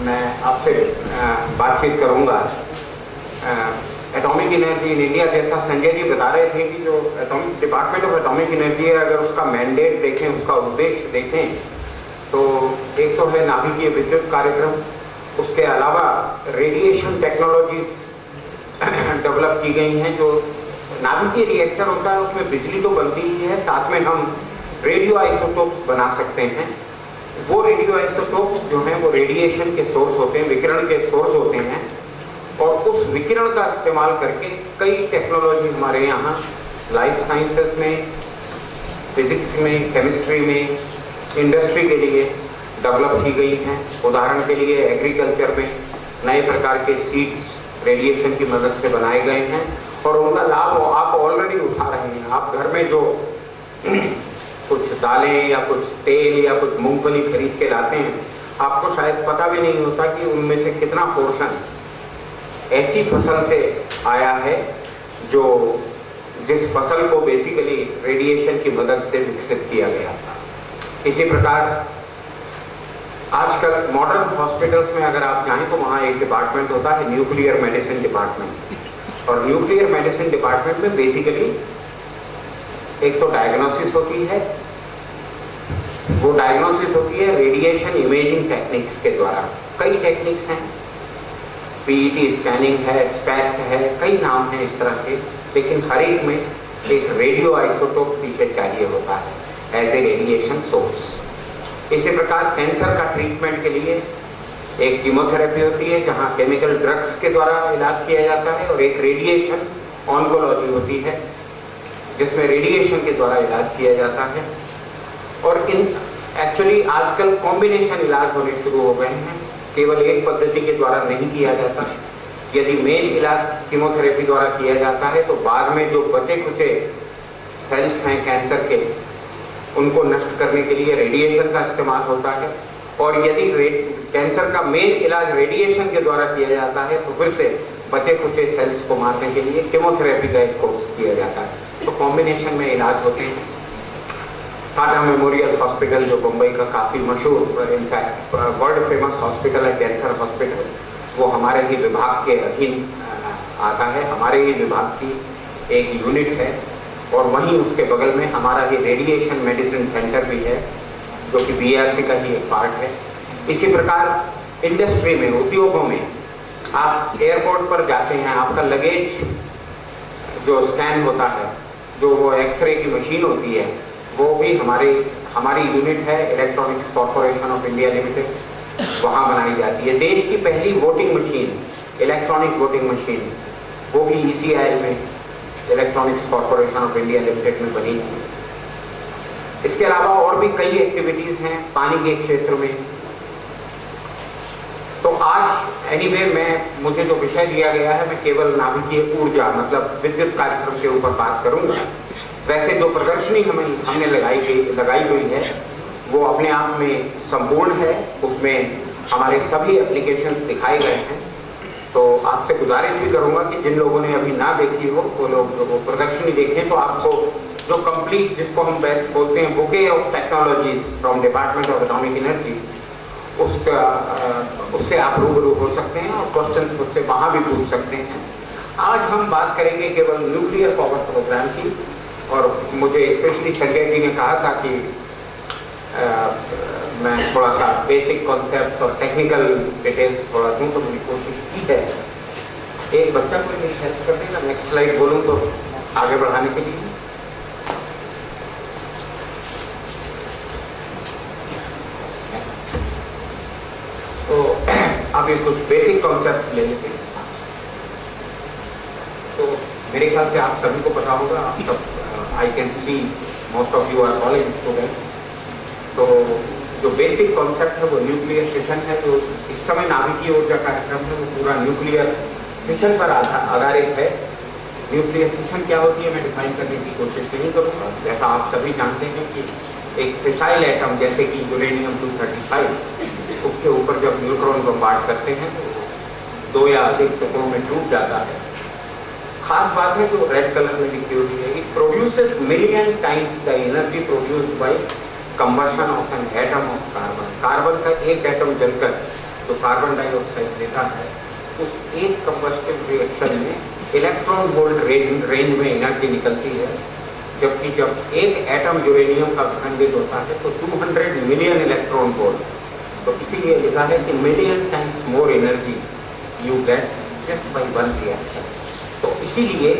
मैं आपसे बातचीत करूंगा। एटॉमिक एनर्जी इन इंडिया, जैसा संजय जी बता रहे थे कि जो atomic department of atomic energy है, अगर उसका मैंडेट देखें, उसका उद्देश्य देखें, तो एक तो है नाभिकीय विद्युत कार्यक्रम, उसके अलावा रेडिएशन टेक्नोलॉजीज डेवलप की गई हैं। जो नाभिकीय रिएक्टर होता है उसमें बिजली तो बनती ही है, साथ में हम रेडियो आइसोटोप्स बना सकते हैं। वो रेडियो आइसोटोप्स जो हैं वो रेडिएशन के सोर्स होते हैं, विकिरण के सोर्स होते हैं, और उस विकिरण का इस्तेमाल करके कई टेक्नोलॉजी हमारे यहाँ लाइफ साइंसेस में, फिजिक्स में, केमिस्ट्री में, इंडस्ट्री के लिए डेवलप की गई हैं। उदाहरण के लिए एग्रीकल्चर में नए प्रकार के सीड्स रेडिएशन की मदद से बनाए गए हैं और उनका लाभ आप ऑलरेडी उठा रहे हैं। आप घर में जो कुछ दालें या कुछ तेल या कुछ मूंगफली खरीद के लाते हैं, आपको शायद पता भी नहीं होता कि उनमें से कितना पोर्शन ऐसी फसल से आया है जो जिस फसल को बेसिकली रेडिएशन की मदद से विकसित किया गया था। इसी प्रकार आजकल मॉडर्न हॉस्पिटल्स में अगर आप जाएं तो वहाँ एक डिपार्टमेंट होता है न्यूक्लियर मेडिसिन डिपार्टमेंट, और न्यूक्लियर मेडिसिन डिपार्टमेंट में बेसिकली एक तो डायग्नोसिस होती है, वो डायग्नोसिस होती है रेडिएशन इमेजिंग टेक्निक्स के द्वारा। कई टेक्निक्स हैं, पीईटी स्कैनिंग है, स्पैक्ट है, कई नाम हैं इस तरह के, लेकिन हर एक में एक रेडियो आइसोटोप पीछे चाहिए होता है एज ए रेडिएशन सोर्स। इसी प्रकार कैंसर का ट्रीटमेंट के लिए एक कीमोथेरेपी होती है जहां केमिकल ड्रग्स के द्वारा इलाज किया जाता है, और एक रेडिएशन ऑन्कोलॉजी होती है जिसमें रेडिएशन के द्वारा इलाज किया जाता है। और इन एक्चुअली आजकल कॉम्बिनेशन इलाज होने शुरू हो गए हैं, केवल एक पद्धति के द्वारा नहीं किया जाता। यदि मेन इलाज कीमोथेरेपी द्वारा किया जाता है तो बाद में जो बचे कुचे सेल्स हैं कैंसर के, उनको नष्ट करने के लिए रेडिएशन का इस्तेमाल होता है। और यदि कैंसर का मेन इलाज रेडिएशन के द्वारा किया जाता है तो फिर से बचे कुचे सेल्स को मारने के लिए कीमोथेरेपी का एक कोर्स किया जाता है। तो कॉम्बिनेशन में इलाज होते हैं। टाटा मेमोरियल हॉस्पिटल जो मुंबई का काफ़ी मशहूर, इनफैक्ट वर्ल्ड फेमस हॉस्पिटल है, कैंसर हॉस्पिटल, वो हमारे ही विभाग के अधीन आता है। हमारे ही विभाग की एक यूनिट है, और वहीं उसके बगल में हमारा ही रेडिएशन मेडिसिन सेंटर भी है जो कि बीआरसी का ही एक पार्ट है। इसी प्रकार इंडस्ट्री में, उद्योगों में, आप एयरपोर्ट पर जाते हैं, आपका लगेज जो स्कैन होता है, जो वो एक्सरे की मशीन होती है, वो भी हमारी यूनिट है electronics corporation of India limited, वहाँ बनाई जाती है। देश की पहली voting machine, electronic voting machine, वो भी ECIL में electronics corporation of India limited में बनी थी। इसके अलावा और भी कई एक्टिविटीज हैं पानी के क्षेत्र में। तो आज एनीवे मुझे जो विषय दिया गया है, मैं केवल नाभिकीय ऊर्जा मतलब विद्युत कार्यक्रम के ऊपर बात करूंगा। वैसे जो प्रदर्शनी हमने लगाई हुई है वो अपने आप में संपूर्ण है, उसमें हमारे सभी एप्लीकेशंस दिखाए गए हैं। तो आपसे गुजारिश भी करूंगा कि जिन लोगों ने अभी ना देखी हो वो लोग वो प्रदर्शनी देखें, तो आपको जो कंप्लीट, जिसको हम बोलते हैं bouquet of technologies from department of atomic energy, उससे आप रूबरू हो सकते हैं और क्वेश्चंस मुझसे वहाँ भी पूछ सकते हैं। आज हम बात करेंगे केवल न्यूक्लियर पावर प्रोग्राम की, और मुझे स्पेशली संजय जी ने कहा था कि मैं थोड़ा सा बेसिक कॉन्सेप्ट्स और टेक्निकल डिटेल्स थोड़ा दूँ, तो मैंने कोशिश की है। एक बच्चा कोई मेरी हेल्प कर देगा, नेक्स्ट स्लाइड बोलूँ तो आगे बढ़ाने के लिए। तो अब ये कुछ बेसिक कॉन्सेप्ट्स ले लेते हैं। तो मेरे ख्याल से आप सभी को पता होगा, आप सब I can see most of you are college student. तो जो बेसिक कॉन्सेप्ट है वो न्यूक्लियर फिशन है। जो इस समय नाभिकीय ऊर्जा कार्यक्रम है वो पूरा न्यूक्लियर फिशन पर आधारित है। न्यूक्लियर फिशन क्या होती है मैं डिफाइन करने की कोशिश नहीं करूँगा। जैसा आप सभी जानते हैं कि एक फिसाइल एटम जैसे कि यूरेनियम 235, उसके ऊपर जब न्यूट्रॉन बम्बार्ड करते हैं तो 2 या अधिक टुकड़ों में टूट जाता है। खास बात है जो रेड कलर में लिखी हुई है, it produces million times the energy produced by combustion of an atom of carbon. Carbon का एक एटम जलकर जो कार्बन डाइऑक्साइड देता है, उस एक कंबस्टिव रिएक्शन में इलेक्ट्रॉन वोल्ट रेंज में एनर्जी निकलती है, जबकि जब एक एटम यूरेनियम का विखंडित होता है तो 200 मिलियन इलेक्ट्रॉन वोल्ट, तो इसीलिए लिखा है कि million times more energy you get just by one reaction. तो इसीलिए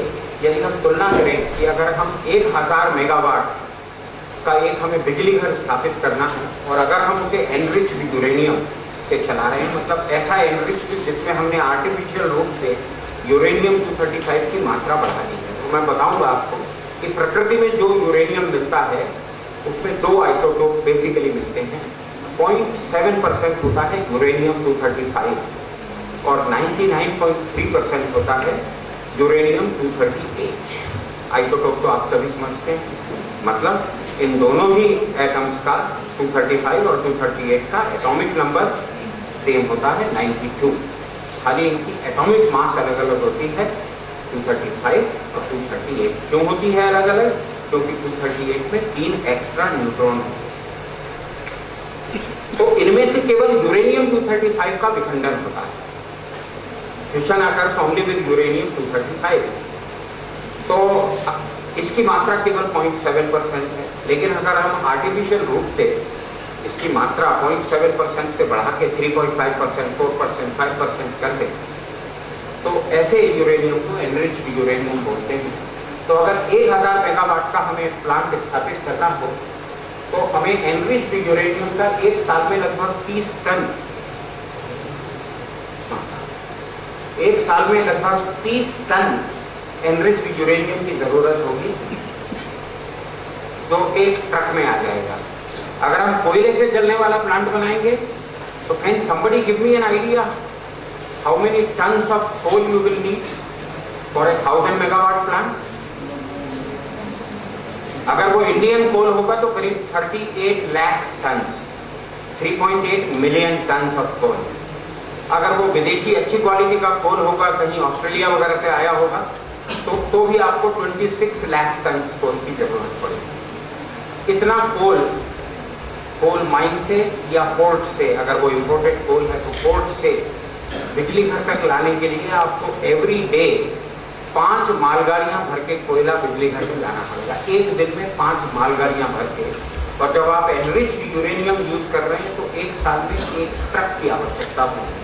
यदि हम तुलना करें कि अगर हम 1000 मेगावाट का एक हमें बिजली घर स्थापित करना है और अगर हम उसे एनरिच्ड यूरेनियम से चला रहे हैं, मतलब ऐसा एनरिच्ड जिसमें हमने आर्टिफिशियल रूप से यूरेनियम 235 की मात्रा बढ़ा दी है, तो मैं बताऊंगा आपको कि प्रकृति में जो यूरेनियम मिलता है उसमें दो आइसोटोप बेसिकली मिलते हैं। 0.7% होता है यूरेनियम 235 और 99.3% होता है यूरेनियम 238। आइसोटोप तो आप सभी समझते हैं, मतलब इन दोनों ही एटम्स का 235 और 238 का एटॉमिक नंबर सेम होता है 92, खाली इनकी एटॉमिक मास अलग अलग होती है 235 और 238। क्यों होती है अलग अलग? क्योंकि 238 में 3 एक्स्ट्रा न्यूट्रॉन है। तो इनमें से केवल यूरेनियम 235 का विखंडन होता है, fusion occurs only with uranium 235। तो इसकी मात्रा केवल 0.7% है, लेकिन अगर हम आर्टिफिशियल रूप से इसकी मात्रा 0.7% से बढ़ा के 3.5%, 4%, 5% कर दें, तो ऐसे यूरेनियम को एनरिच्ड यूरेनियम बोलते हैं। तो अगर 1000 मेगावाट का हमें प्लांट स्थापित करना हो तो हमें एनरिच्ड यूरेनियम का एक साल में लगभग 30 टन, एक साल में लगभग 30 टन एनरिच्ड यूरेनियम की जरूरत होगी, जो एक ट्रक में आ जाएगा। अगर हम कोयले से चलने वाला प्लांट बनाएंगे तो can somebody give me an idea how many tons of coal you will need for a 1000 megawatt plant? अगर वो इंडियन कोल होगा तो करीब 38 lakh tons, 3.8 million tons of coal. अगर वो विदेशी अच्छी क्वालिटी का कोल होगा, कहीं ऑस्ट्रेलिया वगैरह से आया होगा, तो भी आपको 26 लाख टन्स कोल की जरूरत पड़ेगी। इतना कोल माइन से या पोर्ट से, अगर वो इंपोर्टेड कोल है तो पोर्ट से बिजली घर तक लाने के लिए आपको एवरी डे 5 मालगाड़ियां भर के कोयला बिजली घर में लाना पड़ेगा, एक दिन में 5 मालगाड़ियां भर के। और जब आप एनरिच्ड यूरेनियम यूज कर रहे हैं तो एक साल में एक ट्रक की आवश्यकता होगी।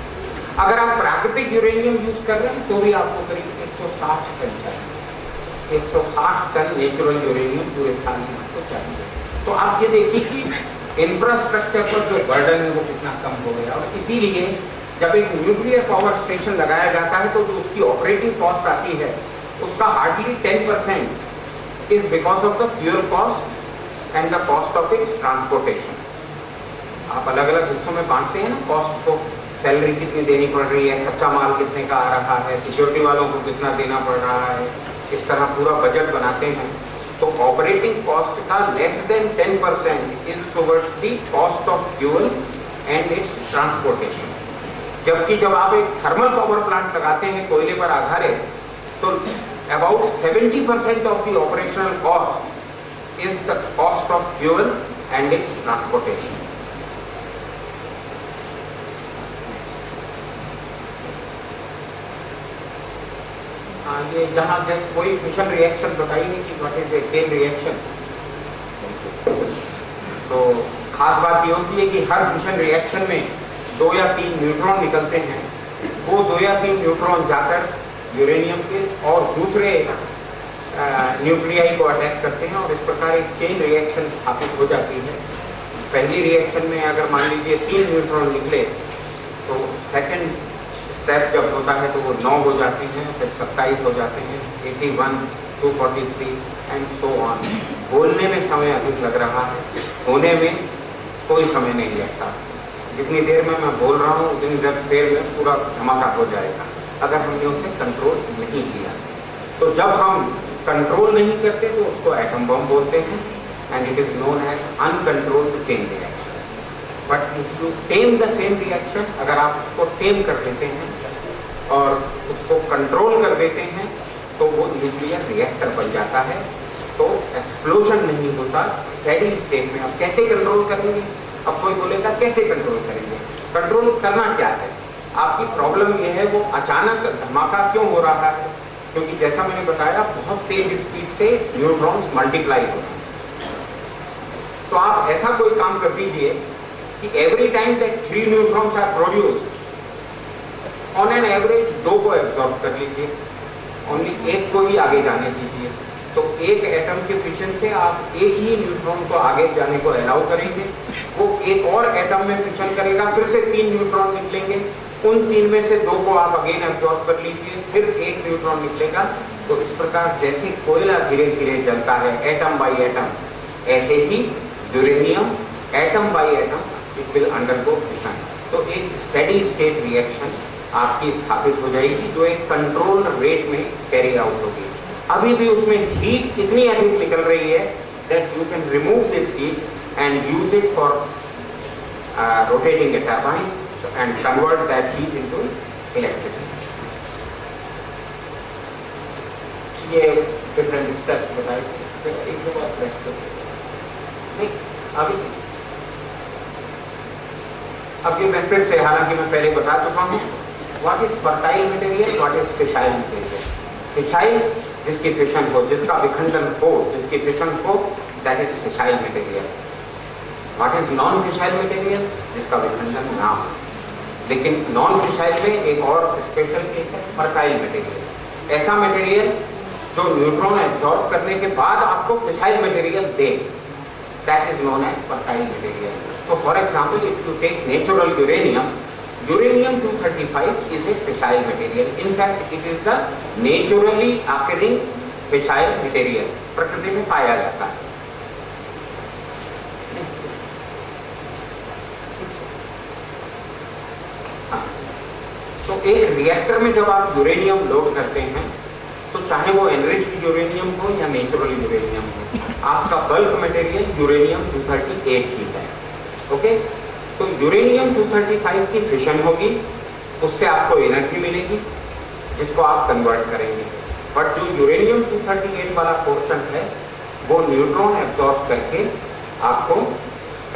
अगर आप प्राकृतिक यूरेनियम यूज कर रहे हैं तो भी आपको करीब 160 टन चाहिए, 160 टन नेचुरल यूरेनियम पूरे साल में आपको चाहिए। तो आप ये देखिए कि इंफ्रास्ट्रक्चर पर जो बर्डन है वो कितना कम हो गया। और इसीलिए जब एक न्यूक्लियर पावर स्टेशन लगाया जाता है तो जो उसकी ऑपरेटिंग कॉस्ट आती है उसका hardly 10% is because of the fuel cost and the cost of its transportation. आप अलग अलग हिस्सों में बांटते हैं ना कॉस्ट को, सैलरी कितनी देनी पड़ रही है, कच्चा माल कितने का आ रहा है, सिक्योरिटी वालों को कितना देना पड़ रहा है, इस तरह पूरा बजट बनाते हैं। तो ऑपरेटिंग कॉस्ट का less than 10% is towards the cost of fuel and it's transportation. जबकि जब आप एक थर्मल पावर प्लांट लगाते हैं कोयले पर आधारित, तो about 70% of the operational cost is the cost of fuel and it's transportation. ये यहाँ जैसे कोई फिशन रिएक्शन बताइए कि what is a chain reaction. तो खास बात ये होती है कि हर फिशन रिएक्शन में 2 या 3 न्यूट्रॉन निकलते हैं। वो 2 या 3 न्यूट्रॉन जाकर यूरेनियम के और दूसरे न्यूक्लियाई को अटैक करते हैं और इस प्रकार एक चेन रिएक्शन स्थापित हो जाती है। पहली रिएक्शन में अगर मान लीजिए 3 न्यूट्रॉन निकले तो सेकंड स्टेप जब होता है तो वो 9 हो जाते हैं, फिर 27 हो जाते हैं, 81, 243 एंड सो ऑन। बोलने में समय अधिक लग रहा है, होने में कोई समय नहीं लगता। जितनी देर में मैं बोल रहा हूँ उतनी देर में पूरा धमाका हो जाएगा अगर हमने उसे कंट्रोल नहीं किया। तो जब हम कंट्रोल नहीं करते तो उसको एटम बम बोलते हैं and it is known as uncontrolled chain reaction. But if you tame the same reaction, अगर आप उसको टेम कर देते हैं और उसको कंट्रोल कर देते हैं तो वो न्यूक्लियर रिएक्टर बन जाता है। तो एक्सप्लोजन नहीं होता, स्टेडी स्टेट में। आप कैसे कंट्रोल करेंगे? अब कोई बोलेगा कैसे कंट्रोल करेंगे? कंट्रोल करना क्या है, आपकी प्रॉब्लम यह है वो अचानक धमाका क्यों हो रहा है, क्योंकि जैसा मैंने बताया बहुत तेज स्पीड से न्यूट्रॉन्स मल्टीप्लाई हो रहे हैं। तो आप ऐसा कोई काम कर दीजिए कि every time that 3 neutrons are produced, on an average 2 को एब्जॉर्ब कर लीजिए, ओनली एक को ही आगे जाने दीजिए। तो एक एटम के फिशन से आप एक ही न्यूट्रॉन को आगे जाने को अलाउ करेंगे, वो एक और एटम में फिशन करेगा, फिर से 3 न्यूट्रॉन निकलेंगे, उन 3 में से 2 को आप अगेन एब्जॉर्ब कर लीजिए, फिर एक न्यूट्रॉन निकलेगा। तो इस प्रकार जैसे कोयला धीरे धीरे जलता है एटम बाय एटम, ऐसे ही uranium atom by atom it will undergo fission. तो एक स्टेडी स्टेट रिएक्शन आपकी स्थापित हो जाएगी जो एक कंट्रोल रेट में कैरी आउट होगी। अभी भी उसमें हीट इतनी अधिक निकल रही है that you can remove this heat and use it for rotating A turbine and convert that heat into electricity. ये डिफरेंट स्टेप्स बताए, एक दो बार प्रेस कर नहीं अभी। अब ये मैं फिर से, हालांकि मैं पहले बता चुका हूँ, what is fertile material, what is fissile material. Fissile जिसकी फिशन हो, जिसका विखंडन हो, जिसकी फिशन हो, that is fissile material. What is non fissile material, जिसका विखंडन ना हो। लेकिन नॉन फिशाइल में एक और स्पेशल केस है फर्टाइल मटेरियल, ऐसा मटेरियल जो न्यूट्रॉन एब्जॉर्ब करने के बाद आपको फिशाइल मटेरियल दे, that is known as fertile material. So for example, if you take natural uranium, uranium-235 is a fissile material. In fact, it is the naturally occurring fissile material. प्रकृति में पाया जाता है। तो एक रिएक्टर में जब आप यूरेनियम लोड करते हैं, तो चाहे वो एनरिच्ड यूरेनियम हो या नेचुरल यूरेनियम हो, आपका बल्क मटेरियल यूरेनियम-238 ही है। ओके, तो यूरेनियम-235 की फिशन होगी, उससे आपको एनर्जी मिलेगी जिसको आप कन्वर्ट करेंगे। बट जो यूरेनियम-238 वाला पोर्शन है वो न्यूट्रॉन एब्जॉर्ब करके आपको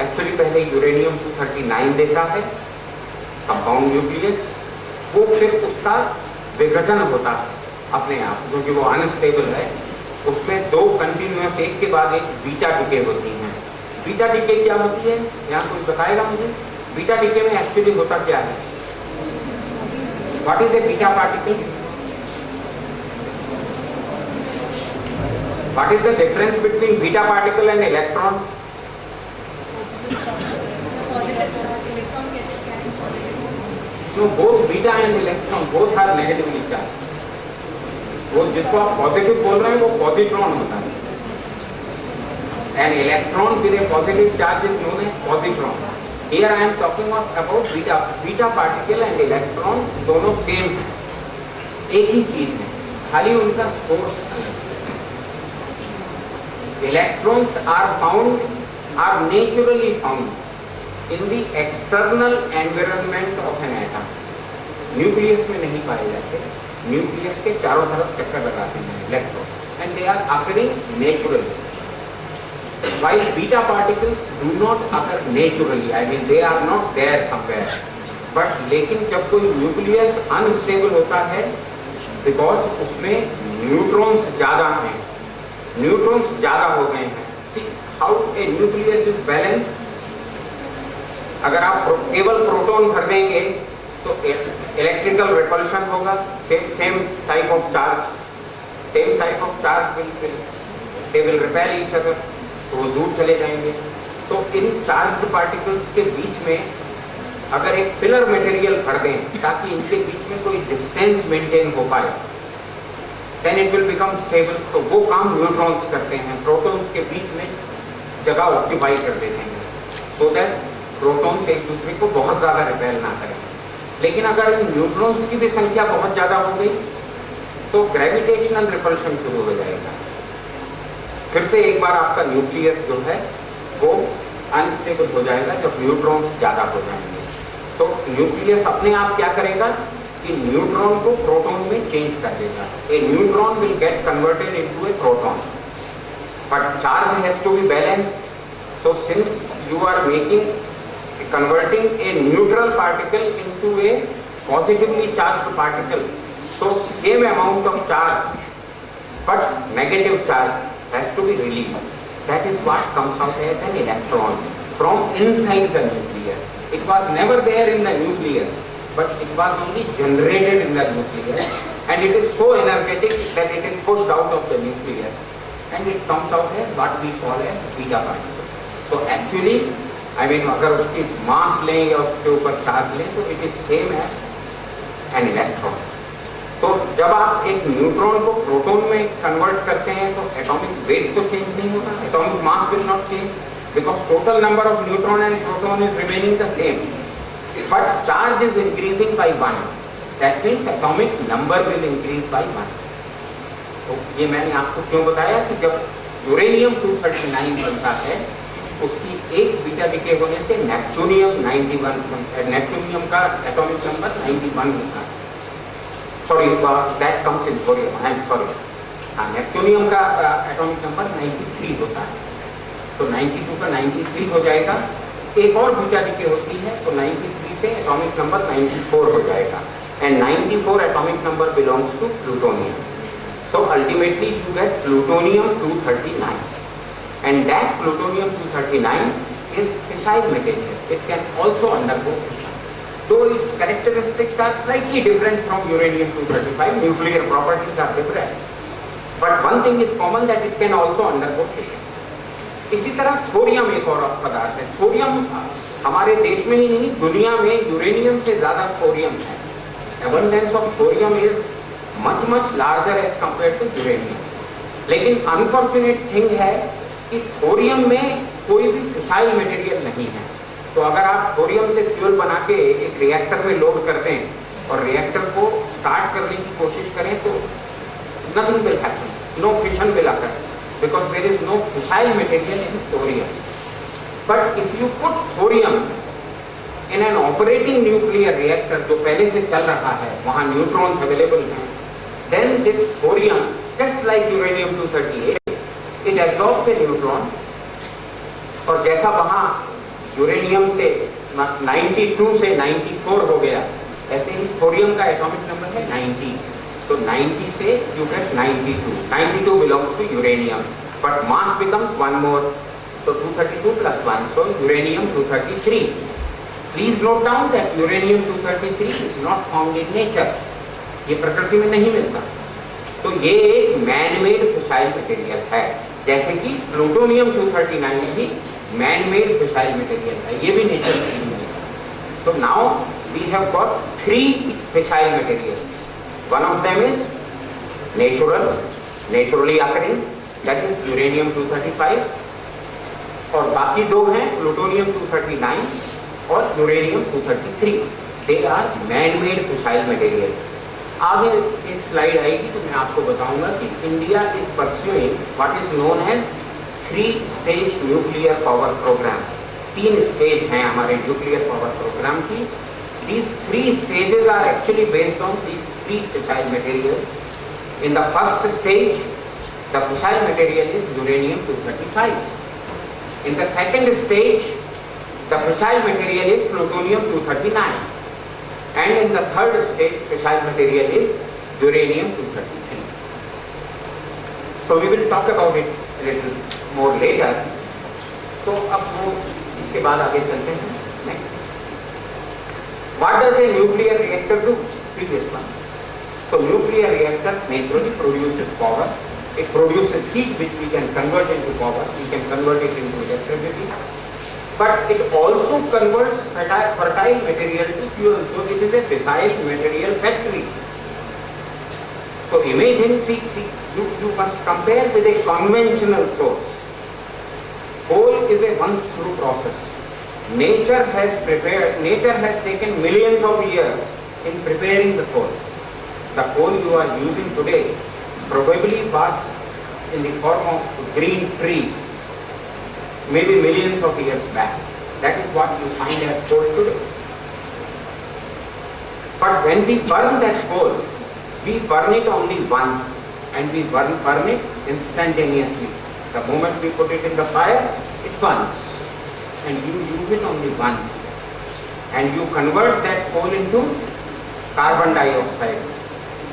एक्चुअली पहले यूरेनियम-239 देता है, कंपाउंड न्यूक्लियस, वो फिर उसका विघटन होता है अपने आप, क्योंकि वो अनस्टेबल है। उसमें 2 कंटिन्यूअस एक के बाद एक बीटा डिके होती हैं। बीटा डिके क्या होती है, यहाँ कोई बताएगा मुझे? बीटा डिके में एक्चुअली होता क्या है? What is a beta particle? What is the difference between beta particle and electron? No, both beta and electron both are negatively charged. वो जिसको आप पॉजिटिव बोल रहे हैं वो पॉजिट्रॉन होता है। An electron with a positive charge is known as positron. Here I am talking about beta. Beta particle and electron दोनों सेम है, एक ही चीज है, खाली उनका सोर्स अलग है। Electrons are naturally found in the external environment of an atom. Nucleus में नहीं पाए जाते, न्यूक्लियस के चारों तरफ चक्कर लगाते हैं electrons, and they are occurring naturally. While beta particles do not occur naturally, I mean they are not there somewhere. But लेकिन जब कोई न्यूक्लियस अनस्टेबल होता है, बिकॉज उसमें न्यूट्रॉन्स ज्यादा हैं, न्यूट्रॉन्स ज्यादा हो गए हैं। See how a nucleus is balanced. अगर आप केवल प्रोटॉन भर देंगे तो इलेक्ट्रिकल रिपल्शन होगा, same type of charge they will repel each other, तो वो दूर चले जाएंगे। तो इन चार्ज्ड पार्टिकल्स के बीच में अगर एक फिलर मटेरियल भर दें ताकि इनके बीच में कोई डिस्टेंस मेंटेन हो पाए, then it will become stable. तो वो काम न्यूट्रॉन्स करते हैं, प्रोटॉन्स के बीच में जगह ऑक्यूपाई कर देते हैं, सो दैट प्रोटॉन्स एक दूसरे को बहुत ज़्यादा रिपेल ना करें। लेकिन अगर इन न्यूट्रॉन्स की भी संख्या बहुत ज़्यादा हो गई तो ग्रेविटेशनल रिपल्शन शुरू हो जाएगा, फिर से एक बार आपका न्यूक्लियस जो है वो अनस्टेबल हो जाएगा जब न्यूट्रॉन्स ज़्यादा हो जाएंगे। तो न्यूक्लियस अपने आप क्या करेगा कि न्यूट्रॉन को प्रोटॉन में चेंज कर देगा। A neutron will get converted into a proton, but charge has to be balanced. So since you are making converting a neutral particle into a positively charged particle. So same amount of charge but negative charge has to be released. That is what comes out as an electron from inside the nucleus. It was never there in the nucleus, but it was only generated in the nucleus, and it is so energetic that it is pushed out of the nucleus and it comes out as what we call as beta particle. So actually, I mean, अगर उसकी मास लें या उसके ऊपर charge लें तो it is same as an electron. तो जब आप एक न्यूट्रॉन को प्रोटॉन में कन्वर्ट करते हैं तो एटॉमिक वेट तो चेंज नहीं होता, atomic mass will not change because total number of neutron and proton is remaining the same, but charge is increasing by 1. That means atomic number will increase by 1. तो ये मैंने आपको क्यों बताया कि जब यूरेनियम 239 बनता है उसकी एक बीटा डिके होने से नेप्ट्यूनियम 91, नेप्ट्यूनियम का एटॉमिक नंबर 91 होता है. Sorry, that comes in thorium, I am sorry. हाँ, नेप्ट्यूनियम का एटॉमिक नंबर 93 होता है. तो 92 का 93 हो जाएगा. एक और बीटा डिके होती है तो 93 से एटॉमिक नंबर 94 हो जाएगा. And 94 atomic number belongs to plutonium. So ultimately you get plutonium 239, and that plutonium 239 is fissile material. It can also undergo fission. Though its characteristics are slightly different from uranium 235, nuclear properties are different, but one thing is common that it can also undergo fission. इसी तरह thorium एक और पदार्थ है. Thorium हमारे देश में ही नहीं दुनिया में यूरेनियम से ज्यादा थोरियम है. Abundance of thorium is much larger as compared to uranium. लेकिन अनफॉर्चुनेट थिंग है कि थोरियम में कोई भी फिसाइल मटेरियल नहीं है. तो अगर आप थोरियम से फ्यूल बना के एक रिएक्टर में लोड करते हैं और रिएक्टर को स्टार्ट करने की कोशिश करें तो nothing will happen, no fission will occur because there is no fissile material in thorium. But if you put thorium in an operating nuclear reactor जो पहले से चल रहा है, वहां न्यूट्रॉन्स अवेलेबल हैं, then this thorium, just like uranium 238, it absorbs a neutron. और जैसा वहाँ यूरेनियम से 92 से 94 हो गया, ऐसे ही थोरियम का एटॉमिक नंबर है 90. तो 90 से you get 92. 92 belongs to uranium, but mass becomes one more. So 232 plus 1, so uranium 233. Please note down that uranium 233 is not found in nature. ये प्रकृति में नहीं मिलता. तो ये एक मैन मेड फिसाइल मटेरियल है, जैसे कि प्लूटोनियम 239 भी मैन मेड फिसाइल मटेरियल है, ये भी नेचर में नहीं मिलता. तो now we have got 3 fissile materials. One of them is naturally occurring, that is uranium 235, और बाकी दो हैं प्लूटोनियम 239 और uranium 233. They are man made fissile materials. आगे एक स्लाइड आएगी तो मैं आपको बताऊंगा कि India is pursuing what is known as 3 stage nuclear power programme. 3 stage हैं हमारे न्यूक्लियर पावर प्रोग्राम की. These 3 stages are actually based on these 3 fissile materials. In the first stage, the fissile material is uranium 235. In the second stage, the fissile material is plutonium 239. And in the third stage, fissile material is uranium 233. So we will talk about it a little more later. तो अब वो इसके बाद आगे चलते हैं. Next, what does a nuclear reactor do? Previous one. So nuclear reactor naturally produces power. It produces heat which we can convert into power. We can convert it into electricity. But it also converts fertile material to fuel. So it is a fissile material factory. So imagine, see, you must compare with a conventional source. Coal is a once through process. Nature has taken millions of years in preparing the coal. The coal you are using today probably was in the form of green tree, maybe millions of years back. That is what you find as coal today. But when we burn that coal, we burn it only once, and we burn it instantaneously. The moment we put it in the fire, it burns, and you use it only once. and you convert that coal into carbon dioxide.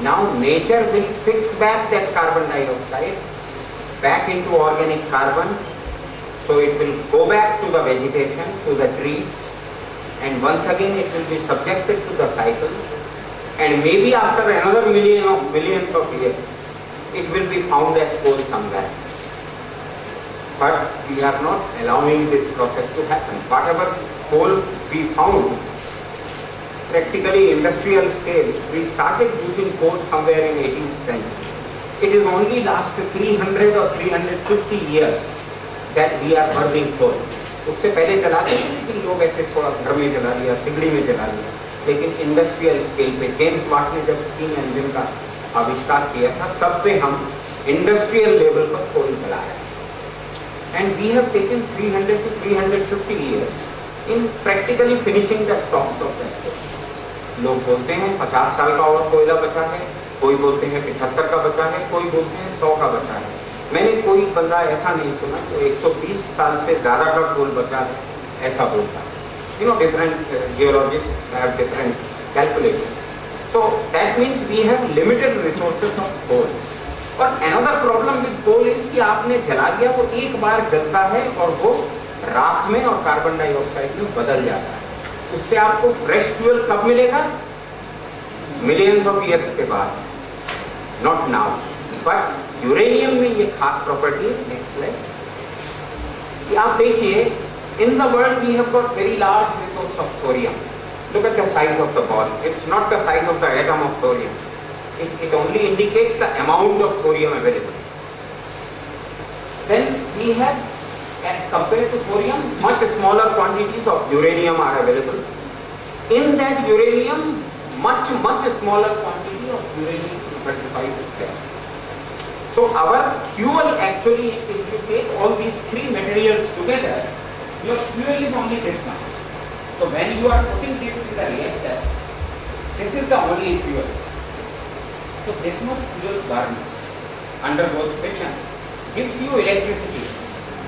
Now nature will fix back that carbon dioxide back into organic carbon, so it will go back to the vegetation, to the trees, and once again it will be subjected to the cycle, and maybe after another millions of years it will be found as coal somewhere. But we are not allowing this process to happen. Whatever coal we found, practically industrial scale, we started using coal somewhere in 18th century. It is only last 300 or 350 years that we are burning coal. उससे पहले जलाते थे, लेकिन लोग ऐसे थोड़ा घर में जला लिया, सिगड़ी में जला लिया, लेकिन इंडस्ट्रियल स्केल पे जेम्स वाट ने जब स्टीम इंजन का आविष्कार किया था, तब से हम इंडस्ट्रियल लेवल पर कोल जलाया। And we have taken 300 to 350 years in practically finishing the stocks of that coal. लोग बोलते हैं 50 साल का और कोयला बचा है, कोई बोलते हैं 75 का बचा है, कोई बोलते हैं 100 का बचा है। मैंने कोई बंदा ऐसा नहीं सुना जो 120 साल से ज़्यादा का कोल बचा है ऐसा बोलता है। You know, different geologists have different calculations. So that means we have limited resources of coal. और another problem with coal is कि आपने जला दिया, वो एक बार जलता है और वो राख में और कार्बन डाइऑक्साइड में बदल जाता है। उससे आपको फ्रेश फ्यूल कब मिलेगा? मिलियंस ऑफ ईयर्स के बाद, नॉट नाउ। बट यूरेनियम में ये खास प्रॉपर्टी है, नेक्स्ट स्लाइड, कि आप देखिए, in the world we have got very large resource of thorium. Look at the size of the ball, it's not the size of the atom of thorium, it only indicates the amount of thorium available. Then we have, as compared to thorium, much smaller quantities of uranium are available. In that uranium, much smaller quantity of uranium-235 is there. So our fuel actually, if you take all these three materials together, your fuel is only this much. So when you are putting this in the reactor, this is the only fuel. So this much fuel burns, undergoes friction, gives you electricity,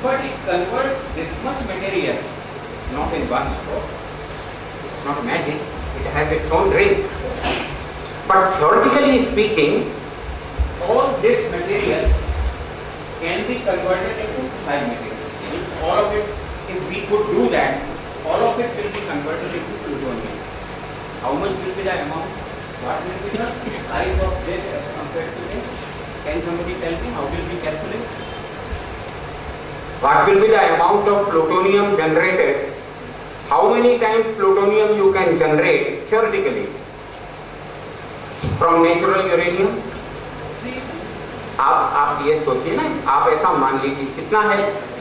but it converts this much material not in one stroke. It's not magic, it has its own rate. But theoretically speaking, all this material can be converted into fissile material. All of it, if we could do that, all of it will be converted into plutonium. How much will be the amount? What will be the size of this as compared to this? Can somebody tell me how will we calculate? What will be the amount of plutonium generated? How many times plutonium you can generate theoretically from natural uranium? आप ये सोचिए ना, आप ऐसा मान लीजिए कितना है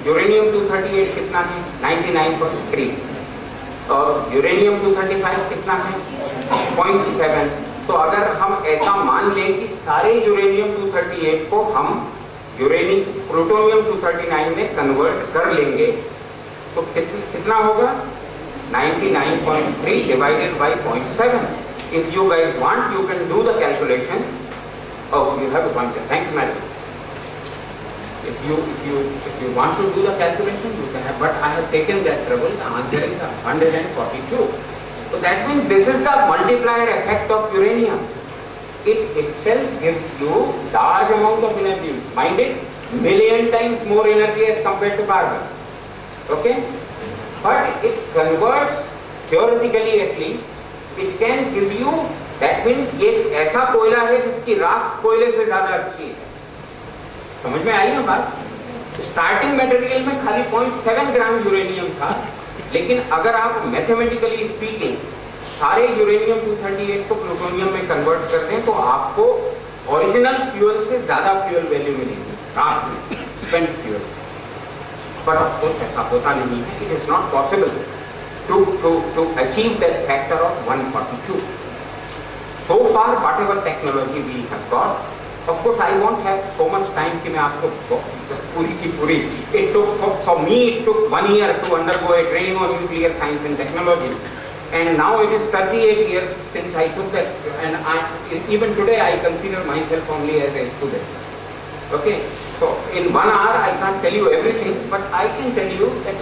यूरेनियम 238 कितना है 99.3 और यूरेनियम 235 कितना है 0.7। तो अगर हम ऐसा मान लें कि सारे यूरेनियम 238 को हम प्लूटोनियम 239 में कन्वर्ट कर लेंगे तो कितना होगा 99.3 divided by 0.7. If you guys want, you can do the calculation. Oh, you have a pointer. Thank you, madam. If you want to do the calculation, you can have. But I have taken that trouble. The answer is 142. So that means this is the multiplier effect of uranium. It itself gives you large amount of energy. Mind it, million times more energy as compared to carbon. Okay? But it converts, theoretically at least, it can give you, that means ये ऐसा कोयला है जिसकी राख कोयले से ज्यादा अच्छी है। समझ में आई ना बात? स्टार्टिंग मटेरियल में खाली 0.7 ग्राम यूरेनियम था, लेकिन अगर आप मैथमेटिकली स्पीकिंग सारे यूरेनियम 238 को प्लूटोनियम में कन्वर्ट कर दें तो आपको ओरिजिनल फ्यूल से ज्यादा फ्यूल वैल्यू मिलेगी राख में, spent fuel. But of course ऐसा होता नहीं है, it is not possible to achieve that factor of 142. So far, whatever technology we have got, of course, I won't have so much time कि मैं आपको पूरी की पूरी, it took for me it took 1 year to undergo a training on nuclear science and technology, and now it is 38 years since I took that, and even today I consider myself only as a student. Okay, so in 1 hour I can't tell you everything, but I can tell you that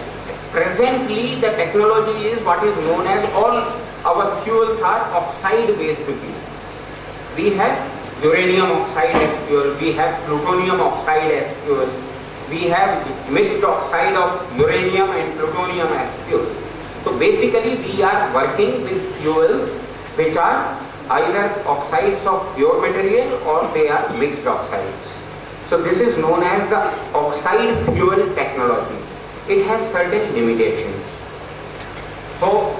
presently the technology is what is known as, all our fuels are oxide based fuels. We have uranium oxide as fuel, we have plutonium oxide as fuel, we have mixed oxide of uranium and plutonium as fuel. So basically we are working with fuels which are either oxides of pure material or they are mixed oxides. So this is known as the oxide fuel technology. It has certain limitations. So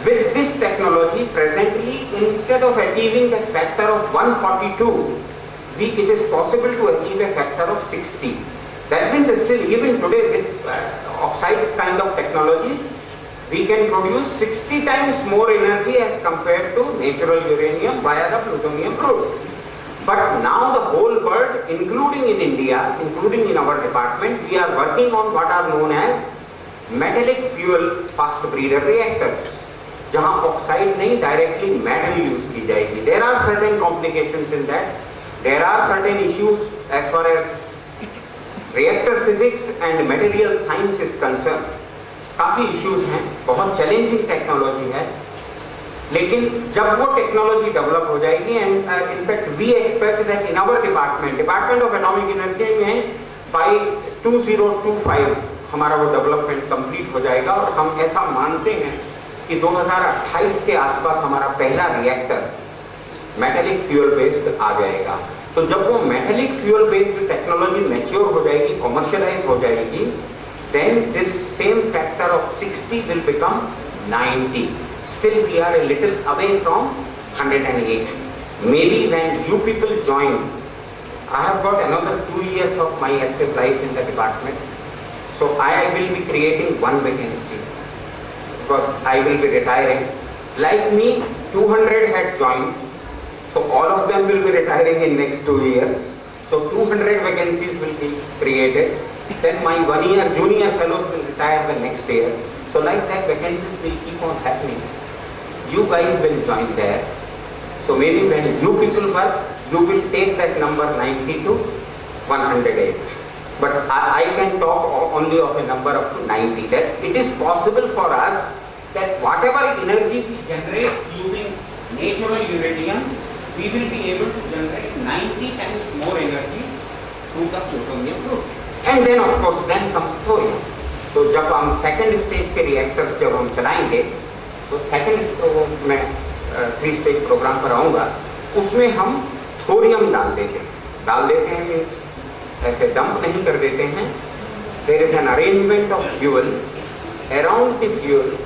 with this technology presently, instead of achieving a factor of 142, it is possible to achieve a factor of 60. That means still even today with oxide kind of technology, we can produce 60 times more energy as compared to natural uranium via the plutonium route. But now the whole world, including in India, including in our department, we are working on what are known as metallic fuel fast breeder reactors, जहां oxide नहीं directly metal use की जाएगी. There are certain complications in that. There are certain issues as far as reactor physics and material science is concerned. काफी issues हैं, बहुत challenging technology है, लेकिन जब वो टेक्नोलॉजी डेवलप हो जाएगी, and in fact we expect that in our department of atomic energy में बाय 2025 हमारा वो डेवलपमेंट कंप्लीट हो जाएगा. और हम ऐसा मानते हैं कि 2028 के आसपास हमारा पहला रिएक्टर मेटेलिक फ्यूल बेस्ड आ जाएगा. तो जब वो metallic fuel based technology mature हो जाएगी, कॉमर्शियलाइज हो जाएगी, then this same factor of 60 will become 90. Still we are a little away from 108. Maybe when you people join, I have got another 2 years of my active life in the department. So I will be creating one vacancy because I will be retiring. Like me, 200 had joined. So all of them will be retiring in next 2 years. So 200 vacancies will be created. Then my 1 year junior fellows will retire the next year. So like that vacancies will keep on happening. You guys will join there. So maybe when you people work, you will take that number 90 to 108. But I can talk only of a number up to 90. That it is possible for us that whatever energy we generate using natural uranium, we will be able to generate 90 times more energy through the plutonium route. And then of course then comes thorium. तो जब हम second stage के reactors जब हम चलाएंगे, तो second मैं 3 stage programme पर आऊँगा, उसमें हम थोरियम डाल देते हैं मीन्स ऐसे डंप नहीं कर देते हैं. There is an arrangement of fuel around the fuel.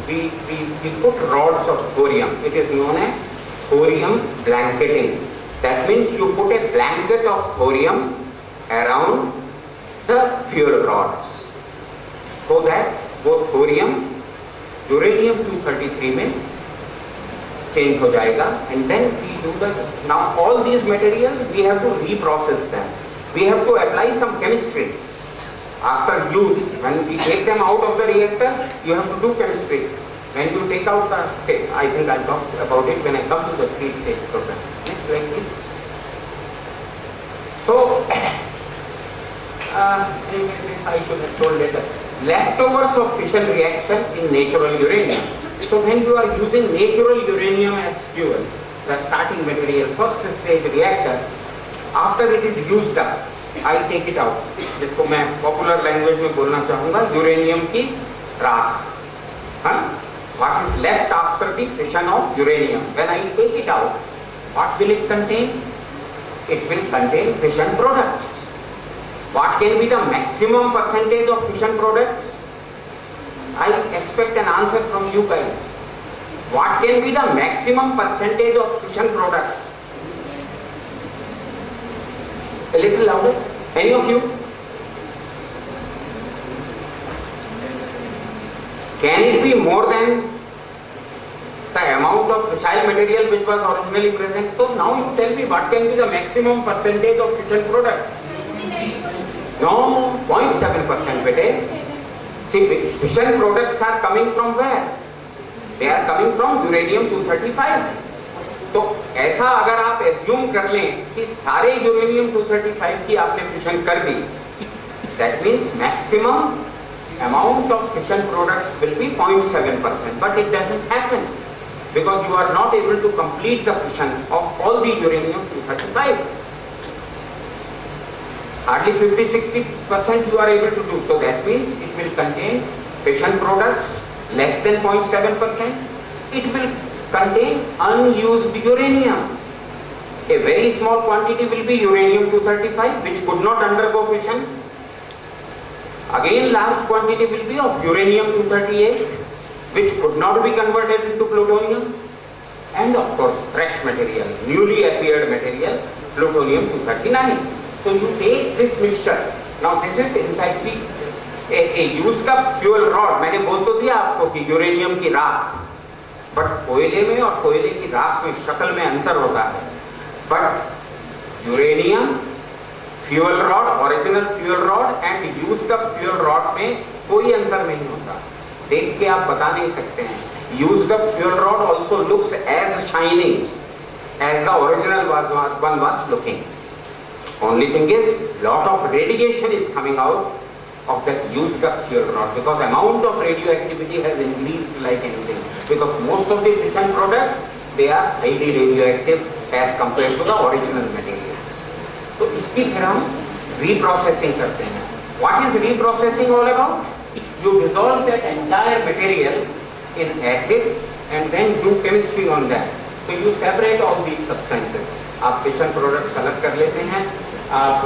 we put rods of thorium. It is known as thorium blanketing. That means you put a blanket of thorium around the fuel rods, so that वो thorium uranium 233 में change हो जाएगा. And then we do the, now all these materials we have to reprocess them. We have to apply some chemistry after use. When we take them out of the reactor, you have to do chemistry. When you take out the, okay, I think I'll talk about it when I come to the 3-stage program. Next, like this. So this I should have told later. Leftovers of fission reaction in natural uranium. So when you are using natural uranium as fuel, the starting material, first stage reactor, after it is used up, I take it out. जिसको मैं popular language में बोलना चाहूँगा, uranium की राख. हाँ? What is left after the fission of uranium? When I take it out, what will it contain? It will contain fission products. What can be the maximum percentage of fission products? I expect an answer from you guys. What can be the maximum percentage of fission products? A little louder. Any of you? Can it be more than the amount of fissile material which was originally present? So now you tell me what can be the maximum percentage of fission products? No, 0.7% bete. See, fission products are coming from where? They are coming from uranium 235. तो ऐसा अगर आप assume कर लें कि सारे uranium 235 की आपने फिशन कर दी, that means maximum amount of fission products will be 0.7%, but it doesn't happen because you are not able to complete the fission of all the uranium-235. Hardly 50-60% you are able to do. So that means it will contain fission products less than 0.7%. It will contain unused uranium. A very small quantity will be uranium-235 which could not undergo fission. Again large quantity will be of uranium-238 which could not be converted into plutonium. And of course fresh material, newly appeared material, plutonium-239. So you take this mixture. Now this is inside a used up fuel rod. मैंने बोल तो दिया आपको कि uranium की राख, but कोयले में और कोयले की राख में शक्ल में अंतर होता है. But uranium fuel rod, original fuel rod and used up fuel rod में कोई अंतर नहीं होता. देख के आप बता नहीं सकते हैं. Used up fuel rod also looks as shining as the original one was looking. Only thing is, lot of radiation is coming out of that used up fuel rod because amount of radioactivity has increased like anything. Because most of the fission products, they are highly radioactive as compared to the original materials. तो इसकी फिर हम reprocessing करते हैं. What is reprocessing all about? You dissolve that entire material in acid and then do chemistry on that. So you separate all these substances. आप fission products अलग कर लेते हैं, आप